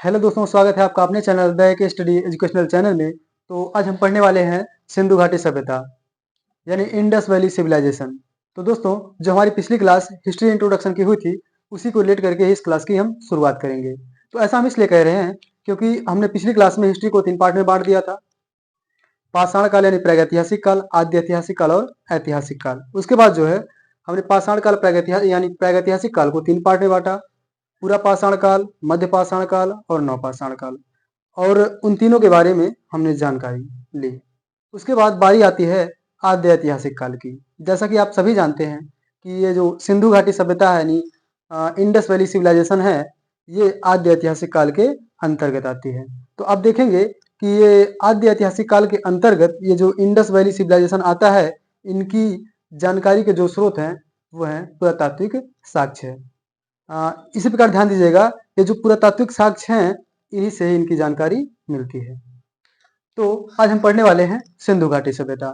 Hello दोस्तों, स्वागत है आपका अपने चैनल द एक स्टडी एजुकेशनल चैनल में। तो आज हम पढ़ने वाले हैं सिंधु घाटी सभ्यता यानी इंडस वैली सिविलाइजेशन। तो दोस्तों, जो हमारी पिछली क्लास हिस्ट्री इंट्रोडक्शन की हुई थी, उसी को लेट करके इस क्लास की हम शुरुआत करेंगे। तो ऐसा हम इसलिए कह रहे हैं क्योंकि हमने पिछली क्लास में हिस्ट्री को 3 पार्ट में बांट दिया था। पाषाण काल यानी प्रागैतिहासिक काल, आद्य ऐतिहासिक काल और ऐतिहासिक काल। उसके बाद जो है हमने पाषाण काल यानी प्रागैतिहासिक काल को 3 पार्ट में बांटा। पूरा पाषाण काल, मध्य पाषाण काल और नवपाषाण काल। और उन तीनों के बारे में हमने जानकारी ली। उसके बाद बारी आती है आद्य ऐतिहासिक काल की। जैसा कि आप सभी जानते हैं कि ये जो सिंधु घाटी सभ्यता है यानी इंडस वैली सिविलाइजेशन है, ये आद्य ऐतिहासिक काल के अंतर्गत आती है। तो अब देखेंगे कि ये आद्य ऐतिहासिक काल के अंतर्गत ये जो इंडस वैली सिविलाइजेशन आता है, इनकी जानकारी के जो स्रोत हैं वो हैं पुरातात्विक साक्ष्य। इसी प्रकार ध्यान दीजिएगा, ये जो पुरातात्विक साक्ष्य हैं, इन्हीं से ही इनकी जानकारी मिलती है। तो आज हम पढ़ने वाले हैं सिंधु घाटी सभ्यता।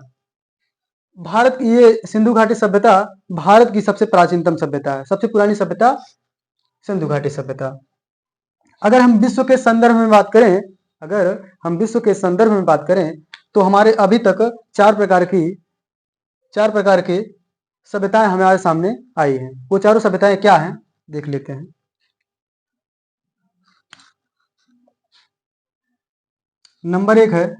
भारत की ये सिंधु घाटी सभ्यता भारत की सबसे प्राचीनतम सभ्यता है। सबसे पुरानी सभ्यता सिंधु घाटी सभ्यता। अगर हम विश्व के संदर्भ में बात करें अगर हम विश्व के संदर्भ में बात करें तो हमारे अभी तक चार प्रकार के सभ्यताएं हमारे सामने आई हैं। वो चारों सभ्यताएं क्या हैं, देख लेते हैं। नंबर 1 है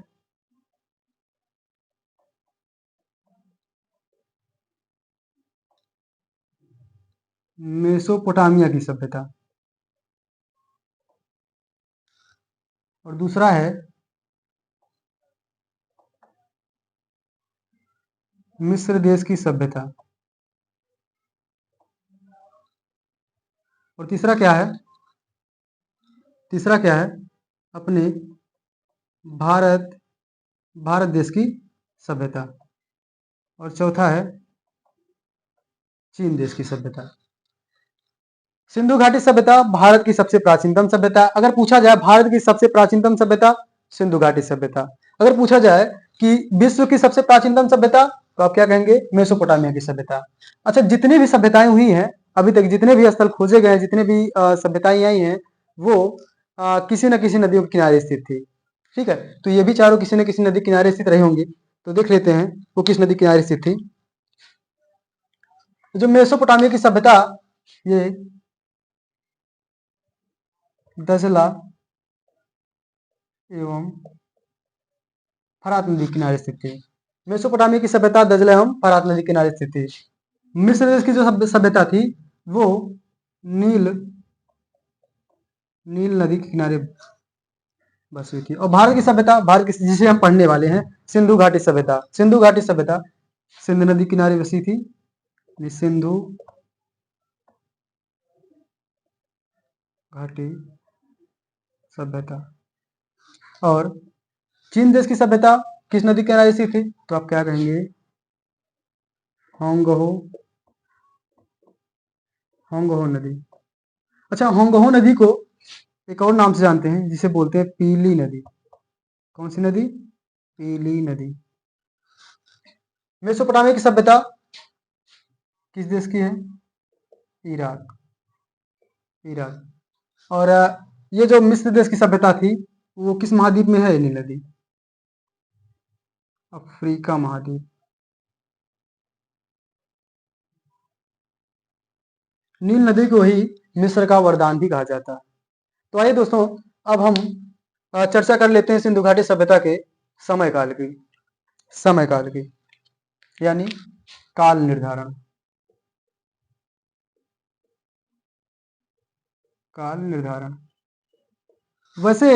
मेसोपोटामिया की सभ्यता, और दूसरा है मिस्र देश की सभ्यता, और तीसरा क्या है अपने भारत भारत देश की सभ्यता, और चौथा है चीन देश की सभ्यता। सिंधु घाटी सभ्यता भारत की सबसे प्राचीनतम सभ्यता। अगर पूछा जाए भारत की सबसे प्राचीनतम सभ्यता सिंधु घाटी सभ्यता। अगर पूछा जाए कि विश्व की सबसे प्राचीनतम सभ्यता, तो आप क्या कहेंगे? मेसोपोटामिया की सभ्यता। अच्छा, जितनी भी सभ्यताएं हुई हैं अभी तक, जितने भी स्थल खोजे गए, जितने भी सभ्यताएं आई हैं, वो किसी न किसी नदियों के किनारे स्थित थी। ठीक है, तो ये भी चारों किसी न किसी नदी किनारे स्थित रही होंगी। तो देख लेते हैं वो किस नदी किनारे स्थित थी। जो मेसोपोटामिया की सभ्यता, ये दजला एवं फरात नदी किनारे स्थित थी। मेसोपोटामिया की सभ्यता दजला एवं फरात नदी किनारे स्थित थी। मिस्र देश की जो सभ्यता थी वो नील नील नदी के किनारे बसी हुई थी। और भारत की सभ्यता, भारत की जिसे हम पढ़ने वाले हैं, सिंधु घाटी सभ्यता। सिंधु घाटी सभ्यता सिंधु नदी किनारे बसी थी, सिंधु घाटी सभ्यता। और चीन देश की सभ्यता किस नदी किनारे स्थित थी? तो आप क्या कहेंगे? होंगहो होंगहो नदी। अच्छा, होंगहो नदी को एक और नाम से जानते हैं जिसे बोलते हैं पीली नदी। कौन सी नदी? पीली नदी। मेसोपोटामिया की सभ्यता किस देश की है? इराक। इराक। और ये जो मिस्र देश की सभ्यता थी, वो किस महाद्वीप में है ये नील नदी? अफ्रीका महाद्वीप। नील नदी को ही मिस्र का वरदान भी कहा जाता है। तो आइए दोस्तों, अब हम चर्चा कर लेते हैं सिंधु घाटी सभ्यता के समय काल की यानी काल निर्धारण। वैसे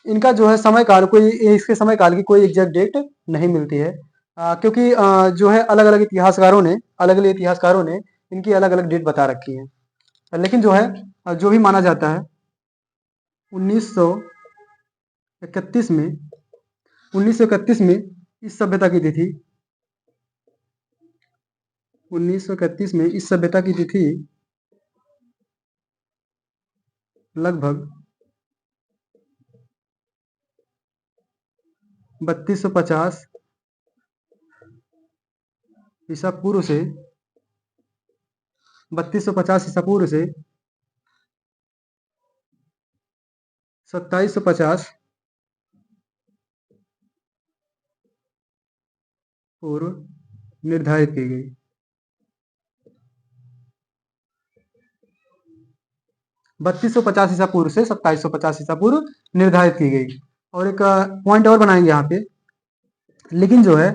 इनका जो है समय काल, कोई इसके समय काल की कोई एग्जैक्ट डेट नहीं मिलती है, क्योंकि जो है अलग अलग इतिहासकारों ने इनकी अलग अलग डेट बता रखी है। लेकिन जो है जो भी माना जाता है 1931 में 1931 में इस सभ्यता की तिथि 1931 में इस सभ्यता की तिथि लगभग 3250 ईसा पूर्व से 3250 ईसा पूर्व से 2750 पूर्व निर्धारित की गई। 3250 ईसा पूर्व से 2750 ईसा पूर्व निर्धारित की गई। और एक पॉइंट और बनाएंगे यहाँ पे, लेकिन जो है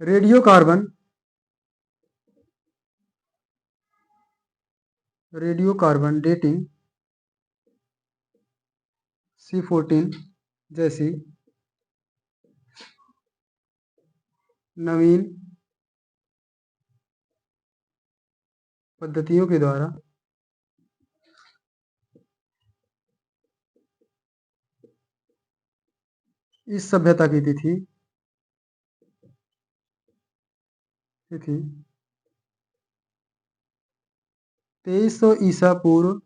रेडियो कार्बन डेटिंग C14 जैसी नवीन पद्धतियों के द्वारा इस सभ्यता की तिथि 2300 ईसा पूर्व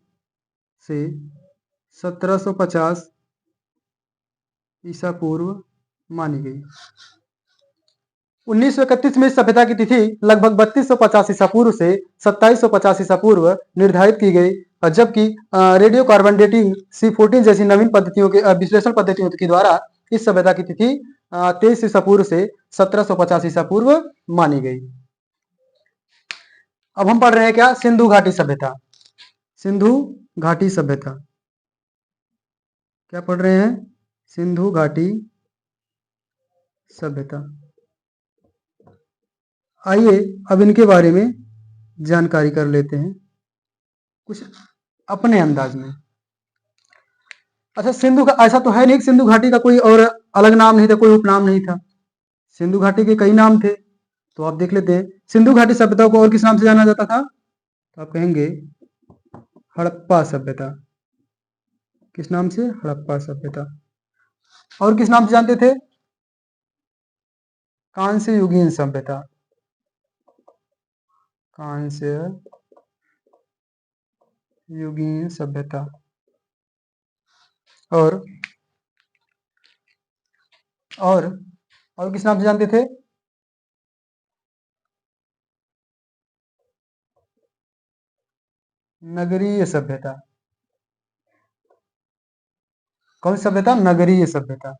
से 1750 ईसा पूर्व मानी गई। 1931 में इस सभ्यता की तिथि लगभग 3250 ईसा पूर्व से 2750 ईसा पूर्व निर्धारित की गई, जबकि रेडियो कार्बन डेटिंग C14 जैसी नवीन पद्धतियों के विश्लेषण पद्धतियों के द्वारा इस सभ्यता की तिथि 23 ईसा पूर्व से 1750 ईसा पूर्व मानी गई। अब हम पढ़ रहे हैं क्या, सिंधु घाटी सभ्यता। सिंधु घाटी सभ्यता क्या पढ़ रहे हैं, सिंधु घाटी सभ्यता। आइए अब इनके बारे में जानकारी कर लेते हैं कुछ अपने अंदाज में। अच्छा, सिंधु ऐसा तो है नहीं सिंधु घाटी का कोई और अलग नाम नहीं था, कोई उपनाम नहीं था। सिंधु घाटी के कई नाम थे, तो आप देख लेते हैं। सिंधु घाटी सभ्यता को और किस नाम से जाना जाता था, तो आप कहेंगे हड़प्पा सभ्यता। किस नाम से, हड़प्पा सभ्यता। और किस नाम से जानते थे, कांस्य युगीन सभ्यता। कांस्य युगीन सभ्यता। और और और किस नाम से जानते थे, नगरीय सभ्यता। कौन सी सभ्यता, नगरीय सभ्यता।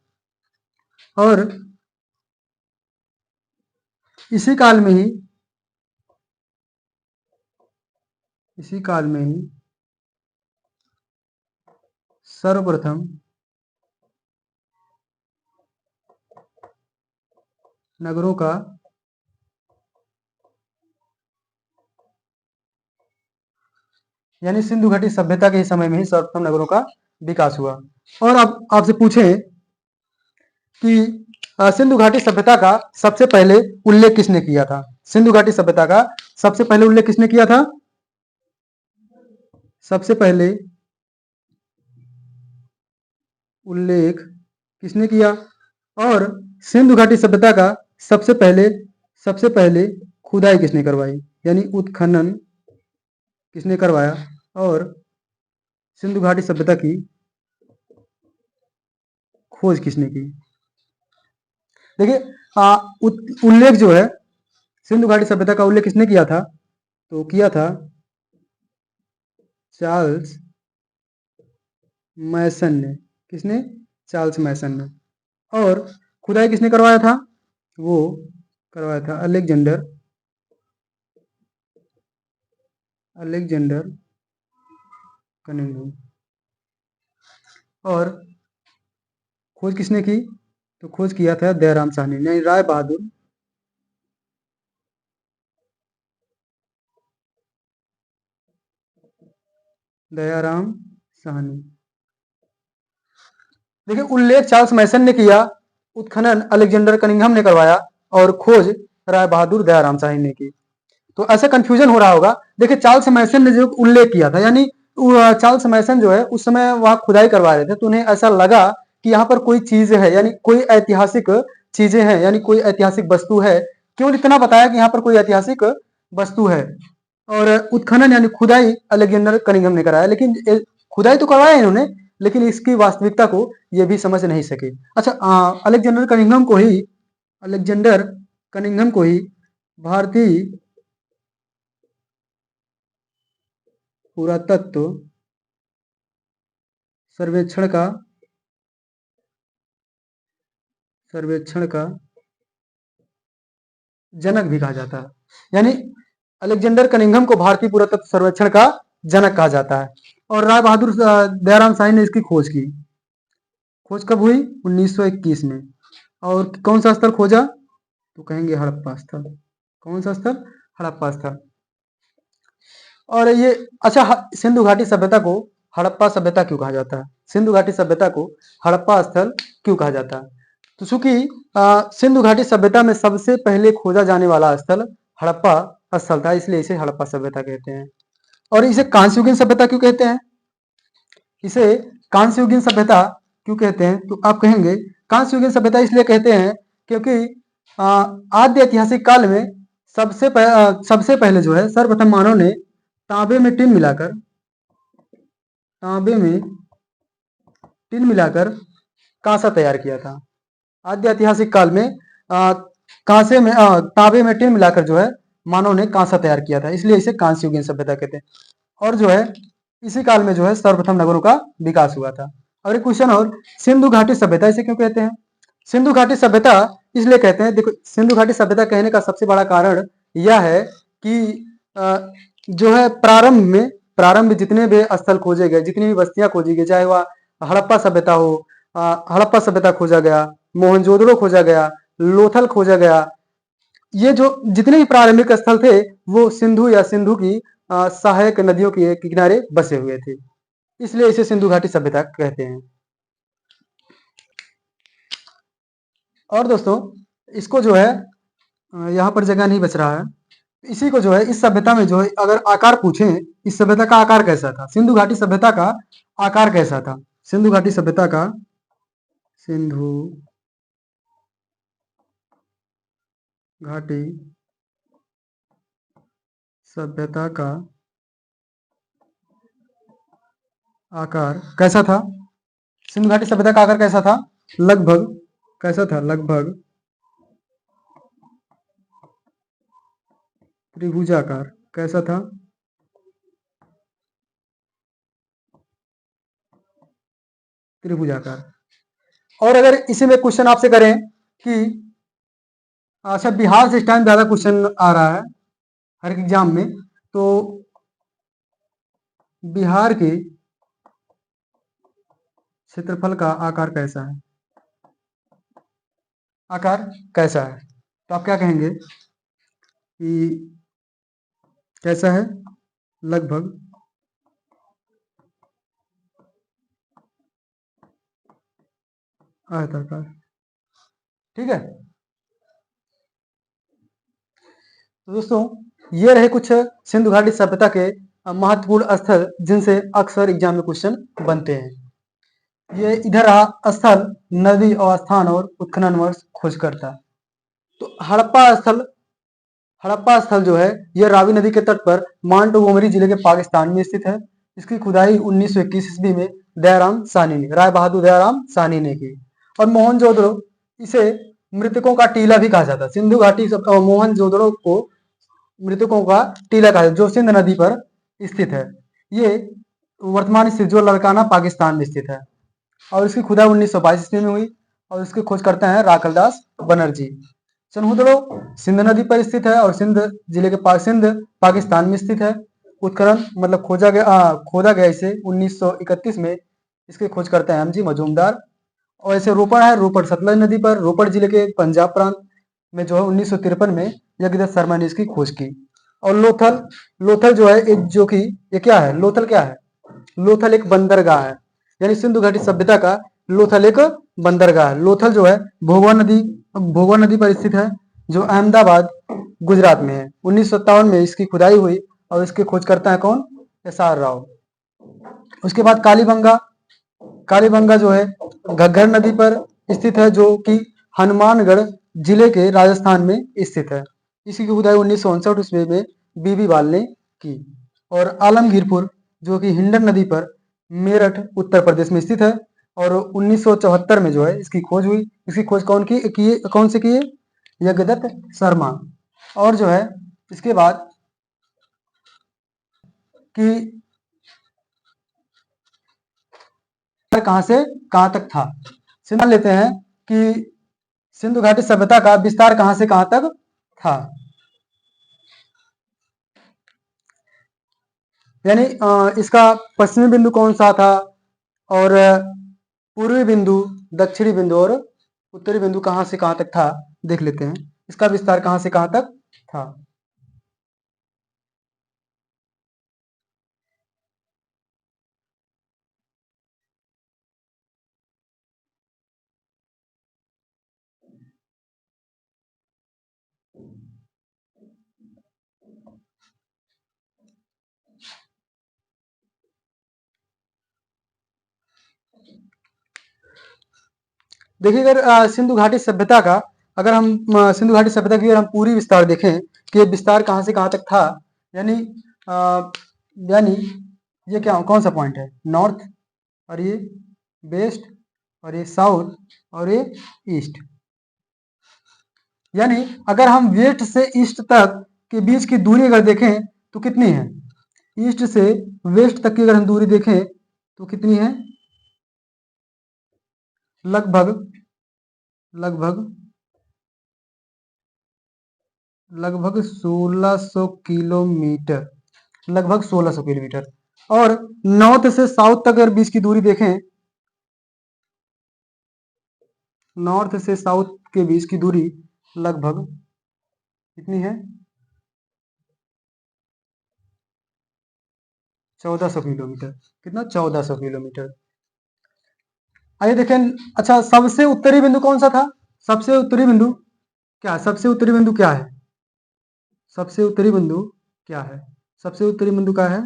और इसी काल में ही सर्वप्रथम नगरों का यानी सिंधु घाटी सभ्यता के समय में ही सर्वप्रथम नगरों का विकास हुआ। और अब आपसे पूछें कि सिंधु घाटी सभ्यता का सबसे पहले उल्लेख किसने किया था। सिंधु घाटी सभ्यता का सबसे पहले उल्लेख किसने किया था, सबसे पहले उल्लेख किसने किया। और सिंधु घाटी सभ्यता का सबसे पहले खुदाई किसने करवाई, यानी उत्खनन किसने करवाया। और सिंधु घाटी सभ्यता की खोज किसने की। देखिए उल्लेख जो है, सिंधु घाटी सभ्यता का उल्लेख किसने किया था, तो किया था चार्ल्स मैसन ने। किसने, चार्ल्स मैसन ने। और खुदाई किसने करवाया था, वो करवाया था अलेक्जेंडर कनिंघम। और खोज किसने की, तो खोज किया था दयाराम साहनी ने, राय बहादुर दयाराम साहनी। देखिए उल्लेख चार्ल्स मैसन ने किया, उत्खनन अलेक्जेंडर कनिंघम ने करवाया, और खोज राय बहादुर दयाराम साहनी ने की। तो ऐसा कंफ्यूजन हो रहा होगा। देखिए चार्ल्स मैसन ने जो उल्लेख किया था, यानी चार्ल्स मैसन जो है उस समय वहां खुदाई करवा रहे थे, तो उन्हें ऐसा लगा कि यहाँ पर कोई चीज है, यानी कोई ऐतिहासिक चीजें हैं, यानी कोई ऐतिहासिक वस्तु है। केवल इतना बताया कि यहाँ पर कोई ऐतिहासिक वस्तु है। और उत्खनन यानी खुदाई अलेक्जेंडर कनिंघम ने कराया, लेकिन खुदाई तो करवाया इन्होंने, लेकिन इसकी वास्तविकता को ये भी समझ नहीं सके। अच्छा, अलेक्जेंडर कनिंघम को ही भारतीय पुरातत्व सर्वेक्षण का जनक भी कहा जाता है। यानी अलेक्जेंडर कनिंघम को भारतीय पुरातत्व सर्वेक्षण का जनक कहा जाता है। और राय बहादुर दयाराम शाही ने इसकी खोज की। खोज कब हुई? 1921 में। और कौन सा स्थल खोजा? तो कहेंगे हड़प्पा स्थल। कौन सा स्थल? हड़प्पा स्थल। और ये अच्छा, सिंधु घाटी सभ्यता को हड़प्पा सभ्यता क्यों कहा जाता है? सिंधु घाटी सभ्यता को हड़प्पा स्थल क्यों कहा जाता है? तो चूंकि सिंधु घाटी सभ्यता में सबसे पहले खोजा जाने वाला स्थल हड़प्पा स्थल था, इसलिए इसे हड़प्पा सभ्यता कहते हैं। और इसे कांस्ययुगीन सभ्यता क्यों कहते हैं? इसे कांस्ययुगीन सभ्यता क्यों कहते हैं? तो आप कहेंगे कांस्ययुगीन सभ्यता इसलिए कहते हैं क्योंकि आद्य ऐतिहासिक काल में सबसे पहले जो है सर्वप्रथम मानव ने तांबे में टिन मिलाकर कांसा तैयार किया था। आद्य ऐतिहासिक काल में तांबे में टिन मिलाकर जो है मानव ने कांसा तैयार किया था, इसलिए इसे कांस्ययुगीन सभ्यता कहते हैं। और जो है इसी काल में जो है सर्वप्रथम नगरों का विकास हुआ था। और एक क्वेश्चन और, सिंधु घाटी सभ्यता इसे क्यों कहते हैं? सिंधु घाटी सभ्यता इसलिए कहते हैं, देखो सिंधु घाटी सभ्यता कहने का सबसे बड़ा कारण यह है कि जो है प्रारंभ में जितने भी स्थल खोजे गए, जितनी भी बस्तियां खोजी गई, चाहे वह हड़प्पा सभ्यता हो, हड़प्पा सभ्यता खोजा गया, मोहनजोदड़ो खोजा गया, लोथल खोजा गया, ये जो जितने भी प्रारंभिक स्थल थे वो सिंधु या सिंधु की सहायक नदियों के किनारे बसे हुए थे, इसलिए इसे सिंधु घाटी सभ्यता कहते हैं। और दोस्तों इसको जो है यहाँ पर जगह नहीं बच रहा है, इसी को जो है इस सभ्यता में जो है अगर आकार पूछें, इस सभ्यता का आकार कैसा था? सिंधु घाटी सभ्यता का आकार कैसा था? सिंधु घाटी सभ्यता का आकार कैसा था? सिंधु घाटी सभ्यता का आकार कैसा था? लगभग कैसा था? लगभग त्रिभुजाकार। कैसा था? त्रिभुजाकार। और अगर इसी में क्वेश्चन आपसे करें कि अच्छा बिहार से इस टाइम ज्यादा क्वेश्चन आ रहा है हर एक एग्जाम में, तो बिहार के क्षेत्रफल का आकार कैसा है? आकार कैसा है? तो आप क्या कहेंगे कि कैसा है? लगभग आयताकार। ठीक है। तो दोस्तों ये रहे कुछ सिंधु घाटी सभ्यता के महत्वपूर्ण स्थल जिनसे अक्सर एग्जाम में क्वेश्चन बनते हैं। ये इधर रहा स्थल, नदी और स्थान और उत्खनन वर्ष खोजकर्ता। तो हड़प्पा स्थल जो है यह रावी नदी के तट पर मांटगोमरी जिले के पाकिस्तान में स्थित है। इसकी खुदाई 1921 ईस्वी में राय बहादुर दयाराम साहनी ने की। और मोहनजोदड़ो इसे मृतकों का टीला भी कहा जाता है। सिंधु घाटी मोहनजोदड़ो को मृतकों का टीला कहा जाता है, जो सिंध नदी पर स्थित है। ये वर्तमान स्थित जो लड़काना पाकिस्तान में स्थित है। और इसकी खुदाई 1922 ईस्वी में हुई और इसके खोज करते हैं राखलदास बनर्जी। चनहुदड़ो सिंध नदी पर स्थित है और सिंध जिले के सिंध पाकिस्तान में स्थित है। उत्खनन मतलब खोदा गया इसे 1931 में। इसके खोज करते हैं एमजी मजूमदार। और ऐसे रोपड़ है, रोपड़ सतलज नदी पर, रोपड़ जिले के पंजाब प्रांत में जो है 1953 में जगदत्त शर्मा ने इसकी खोज की। और लोथल जो है एक जो कि ये क्या है? लोथल क्या है? लोथल एक बंदरगाह है, यानी सिंधु घाटी सभ्यता का लोथल एक बंदरगाह है। लोथल जो है भोगवा नदी पर स्थित है, जो अहमदाबाद गुजरात में है। 1957 में इसकी खुदाई हुई और इसके खोज करता है कौन? SR राव। उसके बाद कालीबंगा जो है घग्गर नदी पर स्थित है, जो कि हनुमानगढ़ जिले के राजस्थान में स्थित है। इसी की खुदाई 1959 ईस्वी में बीबी बाल ने की। और आलमगीरपुर जो कि हिंडन नदी पर मेरठ उत्तर प्रदेश में स्थित है। और 1974 में जो है इसकी खोज हुई। इसकी खोज कौन से किए? जगदत्त शर्मा। और जो है इसके बाद कि कहां से कहां तक था। मान लेते हैं कि सिंधु घाटी सभ्यता का विस्तार कहां से कहां तक था, यानी इसका पश्चिमी बिंदु कौन सा था, और पूर्वी बिंदु, दक्षिणी बिंदु और उत्तरी बिंदु कहां से कहां तक था, देख लेते हैं इसका विस्तार कहां से कहां तक था। देखिए, अगर सिंधु घाटी सभ्यता का, अगर हम सिंधु घाटी सभ्यता की अगर हम पूरी विस्तार देखें कि ये विस्तार कहां से कहां तक था, यानी अ, यानी ये क्या कौन सा पॉइंट है, नॉर्थ, और ये वेस्ट, और ये साउथ, और ये ईस्ट। यानी अगर हम वेस्ट से ईस्ट तक के बीच की दूरी अगर देखें तो कितनी है, ईस्ट से वेस्ट तक की अगर हम दूरी देखें तो कितनी है, लगभग लगभग लगभग 1600 किलोमीटर, लगभग 1600 किलोमीटर। और नॉर्थ से साउथ तक अगर बीच की दूरी देखें, नॉर्थ से साउथ के बीच की दूरी लगभग कितनी है, 1400 किलोमीटर। कितना, 1400 किलोमीटर। आइए देखें, अच्छा सबसे उत्तरी बिंदु कौन सा था, सबसे उत्तरी बिंदु क्या, सबसे उत्तरी बिंदु क्या है, सबसे उत्तरी बिंदु क्या है, सबसे उत्तरी बिंदु क्या है,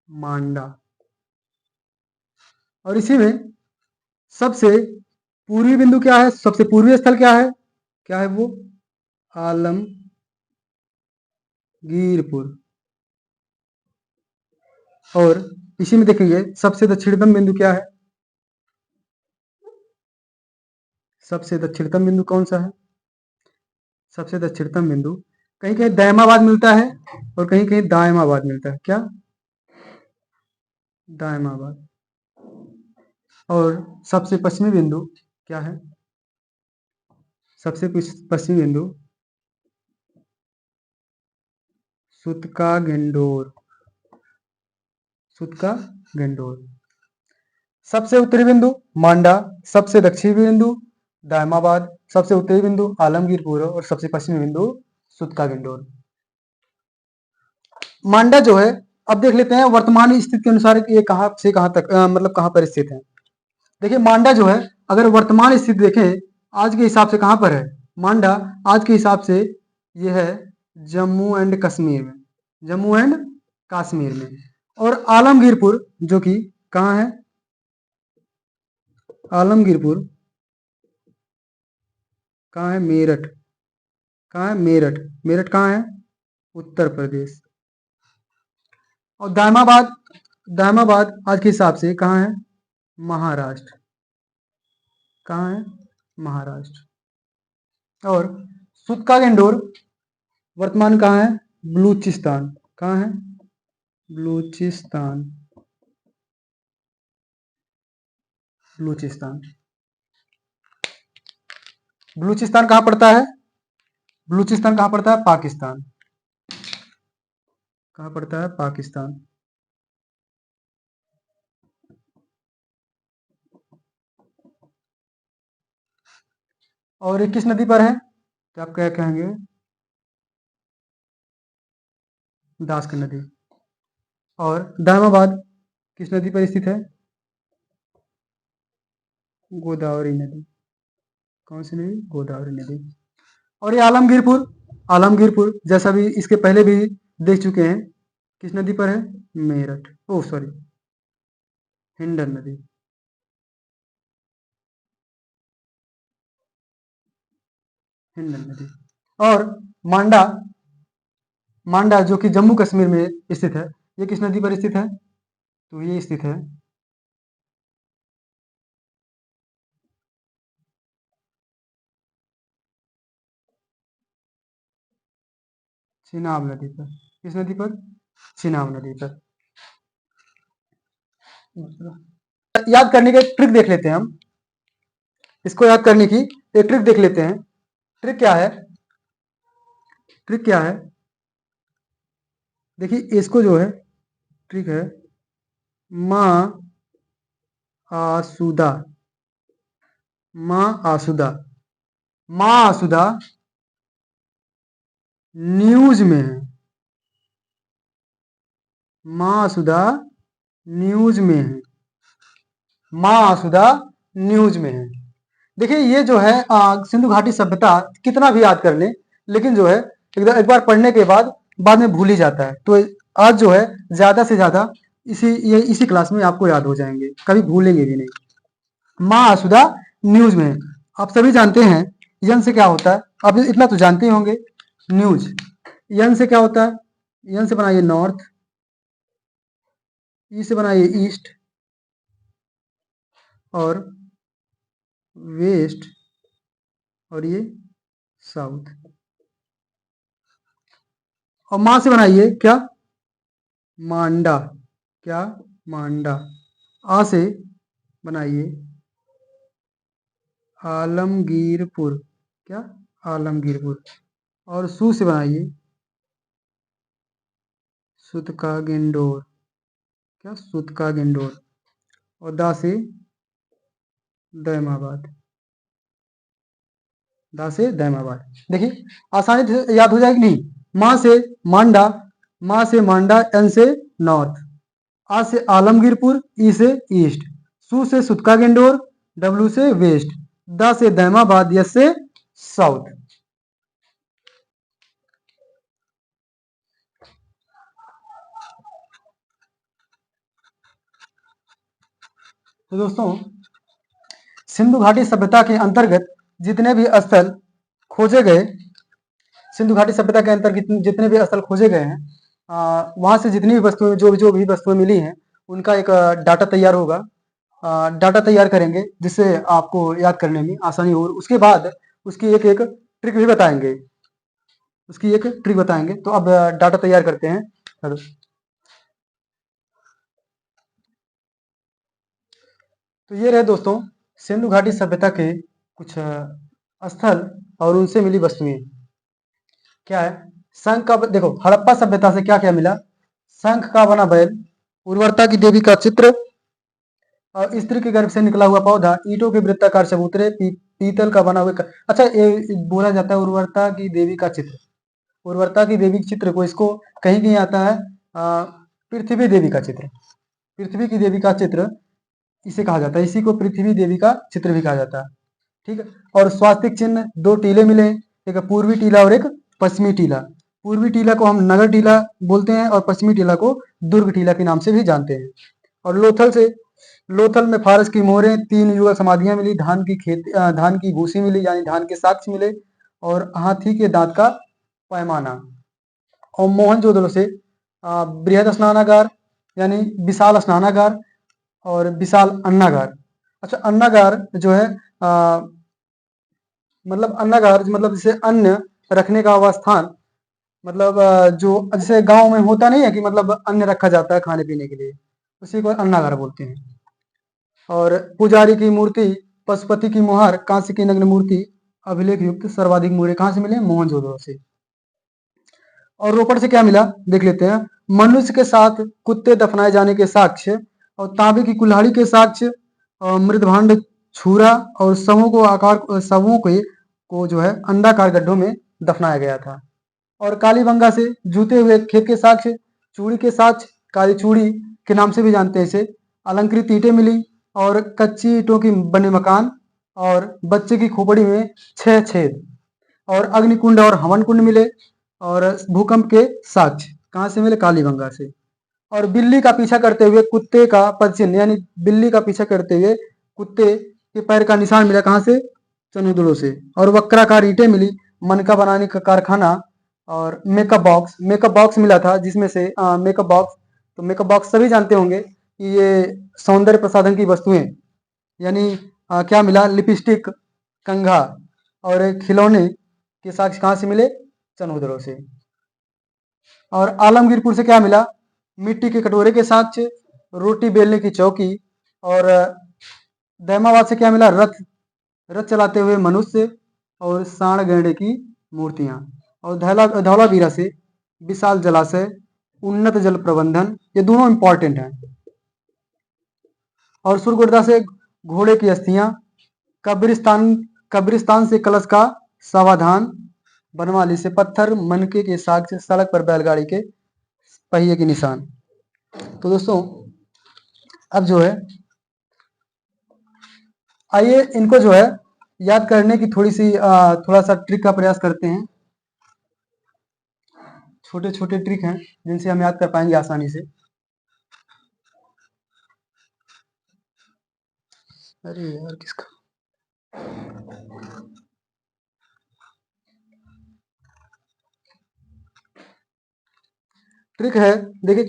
मांडा। और इसी में सबसे पूर्वी बिंदु क्या है, सबसे पूर्वी स्थल क्या है वो, आलमगीरपुर। और इसी में देखेंगे सबसे दक्षिणतम बिंदु क्या है, सबसे दक्षिणतम बिंदु कौन सा है, सबसे दक्षिणतम बिंदु कहीं कहीं दायमाबाद मिलता है और कहीं कहीं दायमाबाद मिलता है, क्या, दायमाबाद। और सबसे पश्चिमी बिंदु क्या है, सबसे पश्चिमी बिंदु सुतका गेंडोर, सुतका गेंडोर। सबसे उत्तरी बिंदु मांडा, सबसे दक्षिणी बिंदु दायमाबाद, सबसे उत्तरी बिंदु आलमगीरपुर और सबसे पश्चिमी बिंदु सुतका गेंडोर। मांडा जो है, अब देख लेते हैं वर्तमान स्थिति के अनुसार ये कहां से कहां तक मतलब कहां पर स्थित है। देखिए मांडा जो है, अगर वर्तमान स्थिति देखें आज के हिसाब से कहां पर है, मांडा आज के हिसाब से ये है जम्मू एंड कश्मीर में, जम्मू एंड कश्मीर में। और आलमगीरपुर जो कि कहां है, आलमगीरपुर कहाँ है, मेरठ, कहाँ है, मेरठ, मेरठ कहाँ है, उत्तर प्रदेश। और दायमाबाद, दायमाबाद आज के हिसाब से कहाँ है, महाराष्ट्र, कहाँ है, महाराष्ट्र। और सुतका गेंडोर वर्तमान कहाँ है, बलूचिस्तान, कहाँ है, बलूचिस्तान, बलूचिस्तान। बलूचिस्तान कहाँ पड़ता है, बलूचिस्तान कहाँ पड़ता है, पाकिस्तान, कहाँ पड़ता है, पाकिस्तान। और ये किस नदी पर है, तो आप क्या कहेंगे, दास नदी। और दायमाबाद किस नदी पर स्थित है, गोदावरी नदी, कौन सी नदी, गोदावरी नदी। और ये आलमगीरपुर, आलमगीरपुर जैसा भी इसके पहले भी देख चुके हैं, किस नदी पर है, मेरठ, ओ सॉरी, हिंडन नदी। हिंडन नदी। और मांडा, मांडा जो कि जम्मू कश्मीर में स्थित है, ये किस नदी पर स्थित है, तो ये स्थित है चिनाब नदी पर, किस नदी पर, चिनाब नदी पर। याद करने की एक ट्रिक देख लेते हैं हम। इसको याद करने की एक ट्रिक देख लेते हैं। ट्रिक क्या है? ट्रिक क्या है? देखिए इसको जो है ट्रिक है माँ आसुदा। माँ आसुदा। माँ आसुदा न्यूज में है। माँ आसुदा न्यूज में है। माँ आसुदा न्यूज में है। देखिए ये जो है सिंधु घाटी सभ्यता कितना भी याद कर लें, लेकिन जो है एक बार पढ़ने के बाद में भूल ही जाता है। तो आज जो है ज्यादा से ज्यादा इसी क्लास में आपको याद हो जाएंगे, कभी भूलेंगे भी नहीं। माँ आसुदा न्यूज में है। आप सभी जानते हैं यन से क्या होता है, आप इतना तो जानते ही होंगे। न्यूज यन से क्या होता है? यन से बनाइए नॉर्थ, ई से बनाइए ईस्ट, और वेस्ट, और ये साउथ। और माँ से बनाइए क्या? मांडा। क्या? मांडा। आ से बनाइए आलमगीरपुर। क्या? आलमगीरपुर। और सू से बनाइए सुतका गेंडोर। क्या? सुतका गेंडोर। और दा से दैमाबाद। दा से दैमाबाद। देखिए आसानी से याद हो जाएगी नहीं। माँ से मांडा, माँ से मांडा, एन से नॉर्थ, आ से आलमगीरपुर, ई से ईस्ट, सू से सुतका गेंडोर, डब्ल्यू से वेस्ट, दा से दैमाबाद, यस से साउथ। तो दोस्तों सिंधु घाटी सभ्यता के अंतर्गत जितने भी स्थल खोजे गए, सिंधु घाटी सभ्यता के अंतर्गत जितने भी स्थल खोजे गए हैं, वहां से जितनी भी वस्तुएं जो भी वस्तुएं मिली हैं उनका एक डाटा तैयार होगा। डाटा तैयार करेंगे जिससे आपको याद करने में आसानी हो। उसके बाद उसकी एक एक ट्रिक भी बताएंगे। उसकी एक ट्रिक बताएंगे। तो अब डाटा तैयार करते हैं। तो ये रहे दोस्तों सिंधु घाटी सभ्यता के कुछ स्थल और उनसे मिली वस्तुएं। क्या है? शंख का, देखो हड़प्पा सभ्यता से क्या क्या मिला? शंख का बना बैल, उर्वरता की देवी का चित्र, और स्त्री के गर्भ से निकला हुआ पौधा, ईंटों के वृत्ताकार चबूतरे, पीतल का बना हुआ अच्छा ये बोला जाता है उर्वरता की देवी का चित्र। उर्वरता की देवी के चित्र को, इसको कहीं कहीं आता है पृथ्वी देवी का चित्र। पृथ्वी की देवी का चित्र इसे कहा जाता है। इसी को पृथ्वी देवी का चित्र भी कहा जाता है। ठीक है। और स्वास्तिक चिन्ह, दो टीले मिले, एक पूर्वी टीला और एक पश्चिमी टीला। पूर्वी टीला को हम नगर टीला बोलते हैं और पश्चिमी टीला को दुर्ग टीला के नाम से भी जानते हैं। और लोथल में फारस की मोहरें, 3 युगल समाधियां मिली, धान की भूसी मिली यानी धान के साक्ष्य मिले, और हाथी के दांत का पैमाना। और मोहनजोदड़ो से बृहद स्नानागार यानी विशाल स्नानागार और विशाल अन्नागार। अच्छा अन्नागार जो है मतलब अन्नागार मतलब जैसे अन्न रखने का वह स्थान, मतलब जो जैसे गांव में होता नहीं है कि मतलब अन्न रखा जाता है खाने पीने के लिए, उसी को अन्नागार बोलते हैं। और पुजारी की मूर्ति, पशुपति की मोहर, कांस्य की नग्न मूर्ति, अभिलेख युक्त सर्वाधिक मोहरें कहाँ से मिले? मोहनजोदड़ो से। और रोपड़ से क्या मिला देख लेते हैं। मनुष्य के साथ कुत्ते दफनाए जाने के साक्ष्य, और तांबे की कुल्हाड़ी के साक्ष्य, और मृदभांड छुरा, और शवों को जो है अंडाकार गड्ढों में दफनाया गया था। और कालीबंगा से जूते हुए खेत के साक्ष्य, चूड़ी के साक्ष्य, काली चूड़ी के नाम से भी जानते हैं इसे, अलंकृत ईंटें मिली, और कच्ची ईंटों की बने मकान, और बच्चे की खोपड़ी में 6 छेद, और अग्निकुंड और हवन कुंड मिले, और भूकंप के साक्ष्य कहाँ से मिले? कालीबंगा से। और बिल्ली का पीछा करते हुए कुत्ते का पदचिन्ह यानी बिल्ली का पीछा करते हुए कुत्ते के पैर का निशान मिला कहाँ से? चनूदड़ों से। और वक्राकार ईंटें मिली, मनका बनाने का कारखाना, और मेकअप बॉक्स मिला था जिसमें से मेकअप बॉक्स, तो मेकअप बॉक्स सभी जानते होंगे कि ये सौंदर्य प्रसाधन की वस्तुएं, यानी क्या मिला? लिपस्टिक, कंघा, और खिलौने के साक्ष्य कहाँ से मिले? चनूदड़ों से। और आलमगीरपुर से क्या मिला? मिट्टी के कटोरे के साक्ष्य, रोटी बेलने की चौकी, और दैमावाद से क्या मिला? रथ, रथ चलाते हुए मनुष्य और सांड गैंडे की मूर्तियां। और धौलावीरा से विशाल जलाशय, उन्नत जल प्रबंधन, ये दोनों इंपॉर्टेंट हैं। और सुरगुर्दा से घोड़े की अस्थियां, कब्रिस्तान, कब्रिस्तान से कलश का सावधान, बनवाली से पत्थर, मनके के साक्ष्य, सड़क पर बैलगाड़ी के पहिए के निशान। तो दोस्तों अब जो है आइए इनको जो है याद करने की थोड़ा सा ट्रिक का प्रयास करते हैं। छोटे छोटे ट्रिक हैं जिनसे हम याद कर पाएंगे आसानी से। अरे यार किसका ट्रिक है, देखिए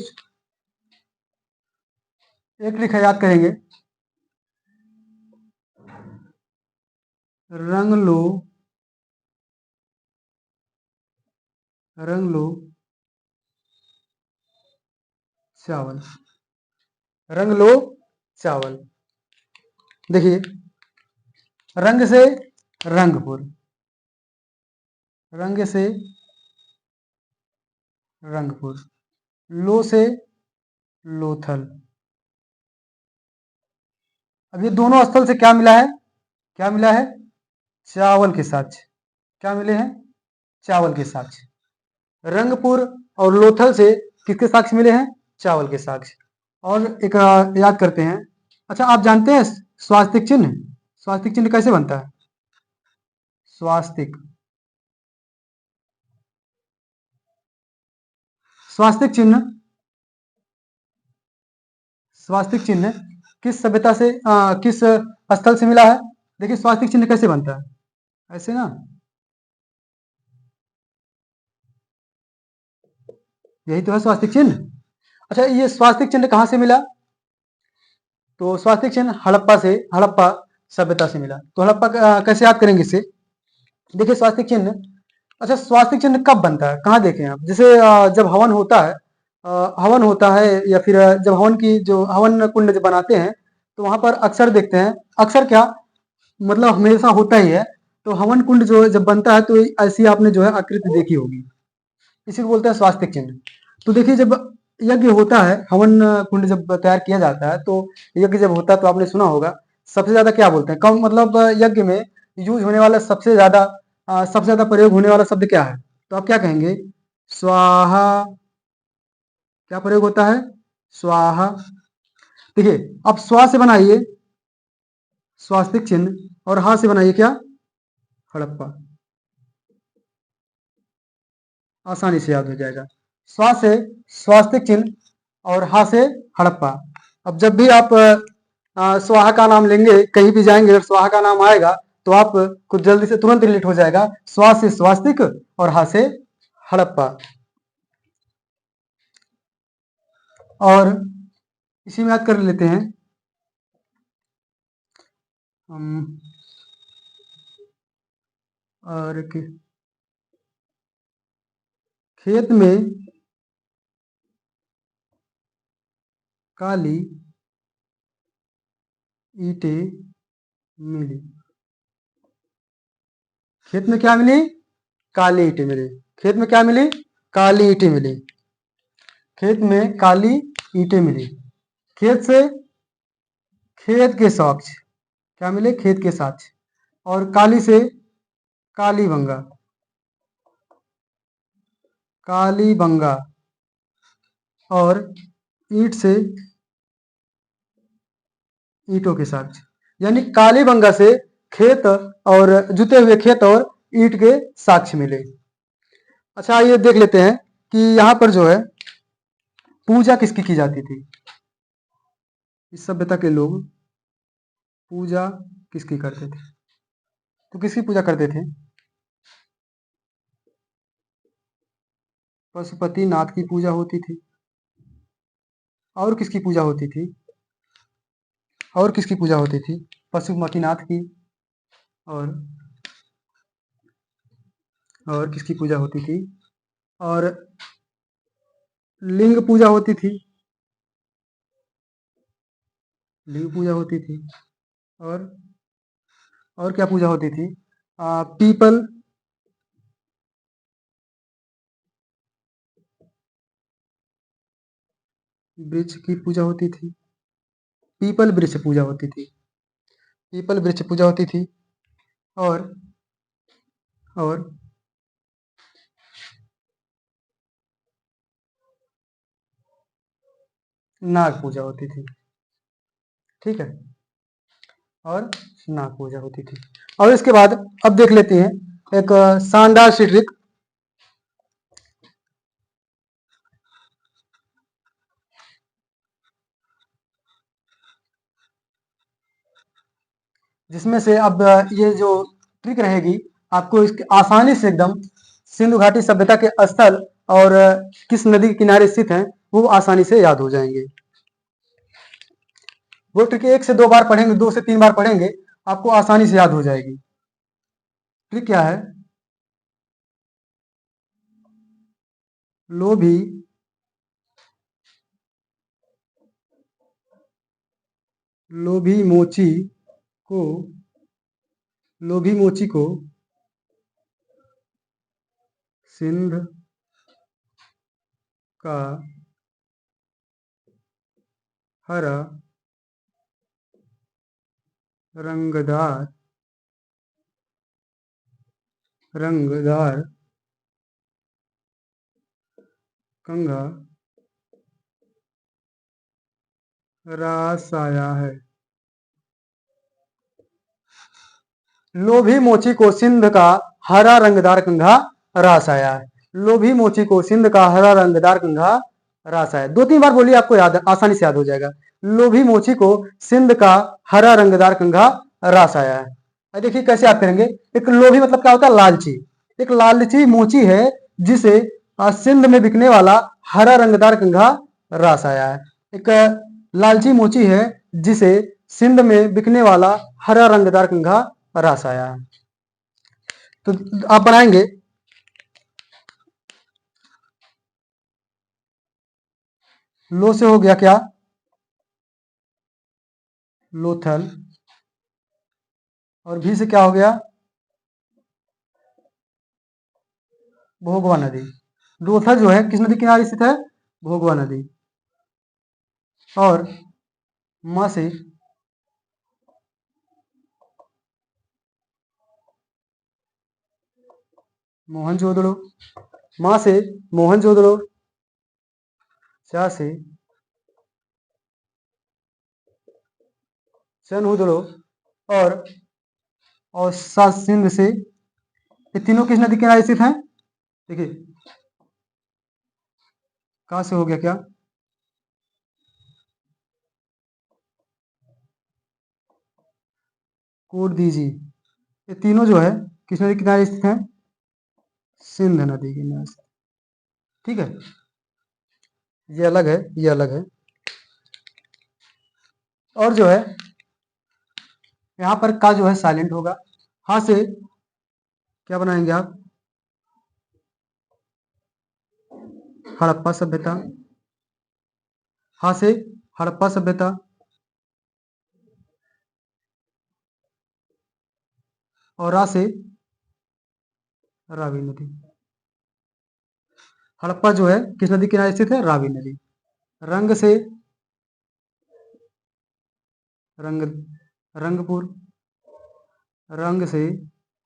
एक ट्रिक है, याद करेंगे। रंग लो, रंग लो चावल, रंग लो चावल। देखिए रंग से रंगपुर, रंग से रंगपुर, लो से लोथल। अब ये दोनों स्थल से क्या मिला है? क्या मिला है? चावल के साक्ष्य। क्या मिले हैं? चावल के साक्ष्य। रंगपुर और लोथल से किसके साक्ष्य मिले हैं? चावल के साक्ष्य। और एक याद करते हैं। अच्छा आप जानते हैं स्वास्तिक चिन्ह? स्वास्तिक चिन्ह कैसे बनता है? स्वास्तिक, स्वास्तिक चिन्ह, स्वास्तिक चिन्ह किस सभ्यता से किस स्थल से मिला है? देखिए स्वास्तिक चिन्ह कैसे बनता है, ऐसे ना, यही तो है स्वास्तिक चिन्ह। अच्छा ये स्वास्तिक चिन्ह कहाँ से मिला? तो स्वास्तिक चिन्ह हड़प्पा से, हड़प्पा सभ्यता से मिला। तो हड़प्पा कैसे याद करेंगे इसे? देखिए स्वास्तिक चिन्ह, अच्छा स्वास्तिक चिन्ह कब बनता है, कहाँ देखें आप? जैसे जब हवन होता है, हवन होता है या फिर जब हवन की जो हवन कुंड जब बनाते हैं तो वहां पर अक्सर देखते हैं, अक्सर क्या मतलब हमेशा होता ही है। तो हवन कुंड जो जब बनता है तो ऐसी आपने जो है आकृति देखी होगी, इसी को बोलते हैं स्वास्तिक चिन्ह। तो देखिए जब यज्ञ होता है, हवन कुंड जब तैयार किया जाता है तो यज्ञ जब होता है तो आपने सुना होगा सबसे ज्यादा क्या बोलते हैं, कौन मतलब यज्ञ में यूज होने वाला सबसे ज्यादा प्रयोग होने वाला शब्द क्या है? तो आप क्या कहेंगे? स्वाहा। क्या प्रयोग होता है? स्वाहा। देखिए अब स्वा से बनाइए स्वास्तिक चिन्ह और हा से बनाइए क्या? हड़प्पा। आसानी से याद हो जाएगा। स्वा से स्वास्तिक चिन्ह और हा से हड़प्पा। अब जब भी आप स्वाहा का नाम लेंगे, कहीं भी जाएंगे और स्वाहा का नाम आएगा तो आप कुछ जल्दी से तुरंत रिलेट हो जाएगा, स्वा से स्वास्तिक और हा से हड़प्पा। और इसी में याद कर लेते हैं हम, और खेत में काली ईंटें मिली। खेत में क्या मिली? काली ईंटें मिली। खेत में क्या मिली? काली ईंटें मिली। खेत में काली ईंटें मिली। खेत से खेत के साक्ष्य क्या मिले? खेत के साक्ष्य। और काली से काली बंगा, काली बंगा। और ईंट से ईंटों के साक्ष्य, यानी काली बंगा से खेत और जुते हुए खेत और ईंट के साक्ष्य मिले। अच्छा ये देख लेते हैं कि यहाँ पर जो है पूजा किसकी की जाती थी? इस सभ्यता के लोग पूजा किसकी करते थे? तो किसकी पूजा करते थे? पशुपति नाथ की पूजा होती थी। और किसकी पूजा होती थी? और किसकी पूजा होती थी? पशुपति नाथ की। और और किसकी पूजा होती थी? और लिंग पूजा होती थी। लिंग पूजा होती थी। और और क्या पूजा होती थी? पीपल, वृक्ष की पूजा होती थी। पीपल वृक्ष पूजा होती थी। पीपल वृक्ष पूजा होती थी। और और नाग पूजा होती थी। ठीक है, और नाग पूजा होती थी। और इसके बाद अब देख लेते हैं एक शानदार सी ट्रिक, जिसमें से अब ये जो ट्रिक रहेगी आपको इसके आसानी से एकदम सिंधु घाटी सभ्यता के स्थल और किस नदी के किनारे स्थित है वो आसानी से याद हो जाएंगे। वो ट्रिक 1 से 2 बार पढ़ेंगे, 2 से 3 बार पढ़ेंगे, आपको आसानी से याद हो जाएगी। ट्रिक क्या है? लोभी लोभी मोची को लोभी मोची को सिंध का हरा रंगदार कंघा रास आया है। लोभी मोची को सिंध का हरा रंगदार कंघा रास आया है। लोभी मोची को सिंध का हरा रंगदार कंघा रास आया। 2-3 बार बोलिए, आपको याद आसानी से याद हो जाएगा। लोभी मोची को सिंध का हरा रंगदार कंघा रास आया है। अब देखिए कैसे याद करेंगे। एक लोभी मतलब क्या होता है? लालची। एक लालची मोची है जिसे सिंध में बिकने वाला हरा रंगदार कंघा रास आया है। एक लालची मोची है जिसे सिंध में बिकने वाला हरा रंगदार कंघा रास आया है। तो आप बनाएंगे लो से हो गया क्या? लोथल। और भी से क्या हो गया? भोगवा नदी। लोथल जो है किस नदी किनारे स्थित है? भोगवा नदी। और माँ से मोहनजोदड़ो। माँ से मोहनजोदड़ो। चा से चनहुदड़ो। और सा सिंध से। ये तीनों किस नदी किनारे स्थित हैं? देखिए, कहाँ से हो गया क्या? कोट दीजिए। ये तीनों जो है किस नदी किनारे स्थित हैं? सिंध नदी के किनारे। ठीक है, ये अलग है, ये अलग है। और जो है यहाँ पर का जो है साइलेंट होगा। हाँ से क्या बनाएंगे आप? हड़प्पा सभ्यता। हाँ से हड़प्पा सभ्यता। और रा से रावी नदी। हड़प्पा जो है किस नदी किनारे स्थित है? रावी नदी। रंग से रंग रंगपुर। रंग से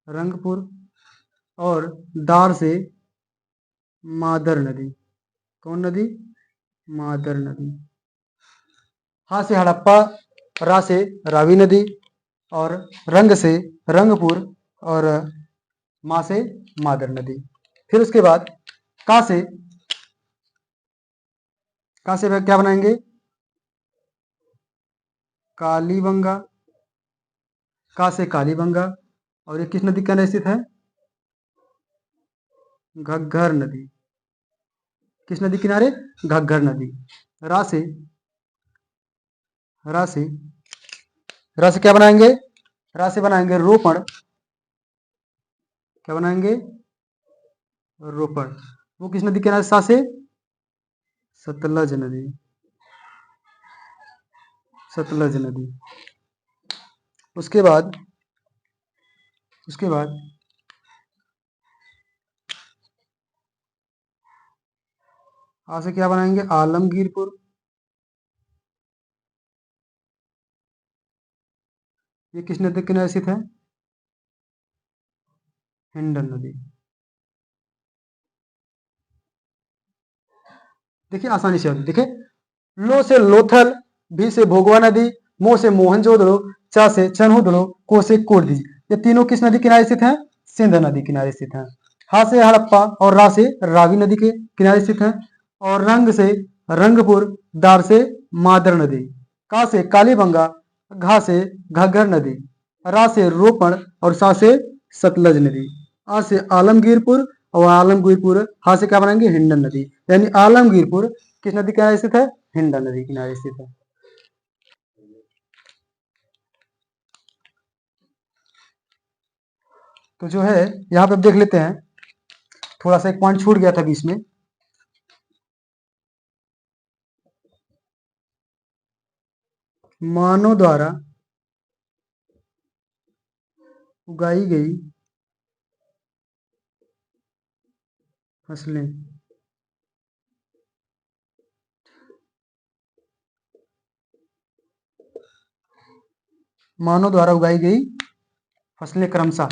रंगपुर। और दार से मादर नदी। कौन नदी? मादर नदी। हाँ से हड़प्पा, रा से रावी नदी, और रंग से रंगपुर, और माँ से मादर नदी। फिर उसके बाद का से क्या बनाएंगे? कालीबंगा। का से कालीबंगा। और ये किस नदी के किनारे स्थित है? घग्घर नदी। किस नदी किनारे? घग्घर नदी। रा से रा से रा से क्या बनाएंगे? रा से बनाएंगे रोपण। क्या बनाएंगे? रोपण। वो किस नदी के किनारे? सा से सतलज नदी। सतलज नदी। उसके बाद उसके बाद आ से क्या बनाएंगे, आलमगीरपुर। ये किस नदी के किनारे स्थित है, हिंडन नदी। देखिए आसानी से देखिए, लो से लोथल, भी से भोगवा नदी, मो से मोहनजोदड़ो, चा से चन्हुदड़ो, को से कोरदी। ये तीनों किस नदी किनारे स्थित हैं, सिंध नदी किनारे स्थित हैं। हा से हड़प्पा और रा से रावी नदी के किनारे स्थित हैं। और रंग से रंगपुर, दार से मादर नदी, का से कालीबंगा, घा से घग्गर नदी, रा से रोपण और सा से सतलज नदी। आ से आलमगीरपुर और आलमगीरपुर हा से क्या बनाएंगे, हिंडन नदी। यानी आलमगीरपुर किस नदी किनारे स्थित है, हिंडन नदी किनारे स्थित है। तो जो है यहाँ पे देख लेते हैं, थोड़ा सा एक पॉइंट छूट गया था बीच में। मानव द्वारा उगाई गई फसलें, मानव द्वारा उगाई गई फसलें क्रमशः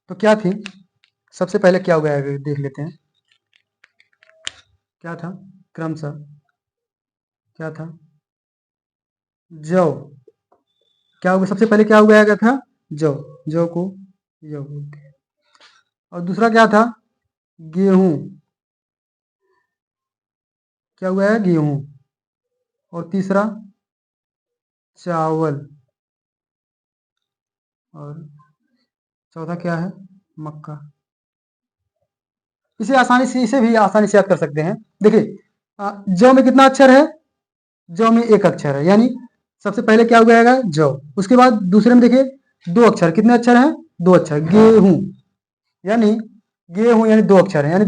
तो क्या थी, सबसे पहले क्या उगाया गया देख लेते हैं। क्या था, क्रमशः क्या था, जौ। क्या उगा, सबसे पहले क्या उगाया गया था, जौ। जौ को जौ बोलते हैं। और दूसरा क्या था, गेहूं। क्या उगाया, गेहूं। और तीसरा चावल। और चौथा क्या है, मक्का। इसे भी आसानी से याद कर सकते हैं। देखिए जौ में कितना अक्षर है, जौ में एक अक्षर है, यानी सबसे पहले क्या उगाएगा, जौ। उसके बाद दूसरे में देखिए दो अक्षर, कितने अक्षर हैं, दो अक्षर, गेहूं। यानी गेहूं यानी दो अक्षर है, यानी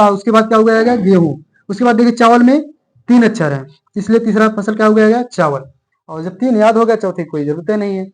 उसके बाद क्या उगाएगा, गेहूं। उसके बाद देखिए चावल में तीन अक्षर है, इसलिए तीसरा फसल क्या उगाएगा, चावल। और जब तीन याद हो गया, चौथी कोई जरूरत नहीं है।